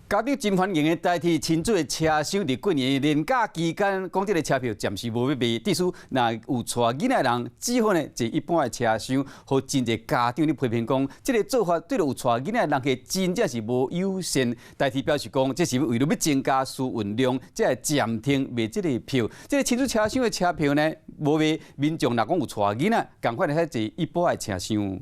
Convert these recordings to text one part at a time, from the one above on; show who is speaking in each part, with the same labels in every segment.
Speaker 1: 家长真欢迎的代替亲子的车厢，伫过年年假期间，讲这个车票暂时无要卖。即使若有带囡仔人，只好呢坐一般的车厢，互真侪家长咧批评讲，这个做法对有带囡仔人嘅真正是无友善。代替表示讲，这是为了要增加输运量，才会暂停卖这个票。这个亲子车厢的车票呢，无卖，民众若讲有带囡仔，赶快来去坐一般的车厢。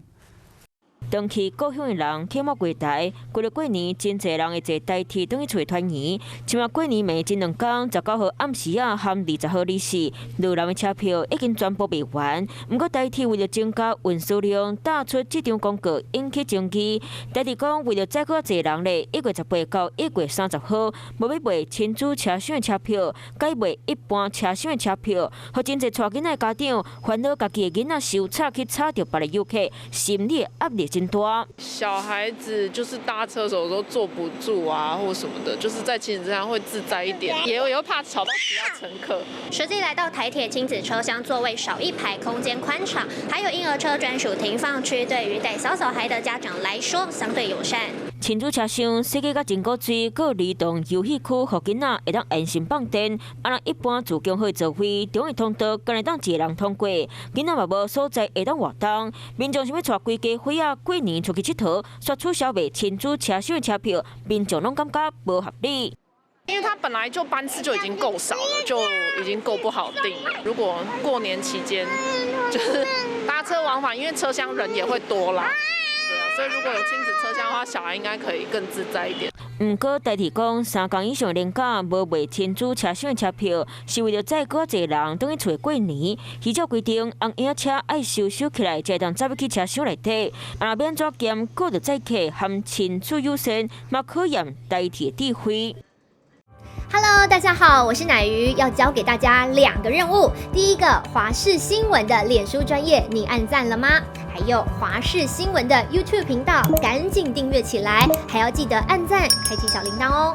Speaker 2: 当去故乡的人起码过台，过了过年，真侪人会坐台铁等去找团圆。即马过年暝前2天，19号暗时啊，含20号日时，路南的车票已经全部卖完。不过台铁为了增加运输量，打出这张广告引起争议。台铁讲为了载更侪人咧，1月18到1月30号，无要卖亲子车厢的车票，改卖一般车厢的车票，互真侪带囡仔的家长烦恼家己的囡仔受吵去吵到别的游客，心理压力真大。
Speaker 3: 小孩子就是搭车的时候都坐不住啊，或什么的，就是在亲子车厢会自在一点，也会怕吵到其他乘客。
Speaker 4: 实际来到台铁亲子车厢，座位少1排，空间宽敞，还有婴儿车专属停放区，对于带小孩的家长来说相对友善。
Speaker 2: 亲子车厢设计甲真古锥，佮儿童游戏区，互囡仔会当安心放电。让一般自强号座位中的通道，敢会当一个人通过，囡仔嘛无所在会当活动。民众想要带规家伙啊过年出去佚佗，却取消卖亲子车厢的车票，民众拢感觉无合理。
Speaker 3: 因为它本来就班次就已经够少了，就已经够不好订了。如果过年期间就是搭车往返，因为车厢人也会多啦。对啊，所以如果有亲子车厢的话，小孩应该可以更自在一点。
Speaker 2: 不过，台铁讲3天以上年假无卖亲子车厢的车票，是为了载更侪人等去厝过年。依照规定，红影车爱收起来，才当载入去车厢内底。若免怎检，过着载客含亲子优先，嘛考验台铁智慧。
Speaker 5: Hello， 大家好，我是乃瑜，要教给大家2个任务。第一个，华视新闻的脸书专页，你按赞了吗？还有华视新闻的 YouTube 频道，赶紧订阅起来，还要记得按赞，开启小铃铛哦。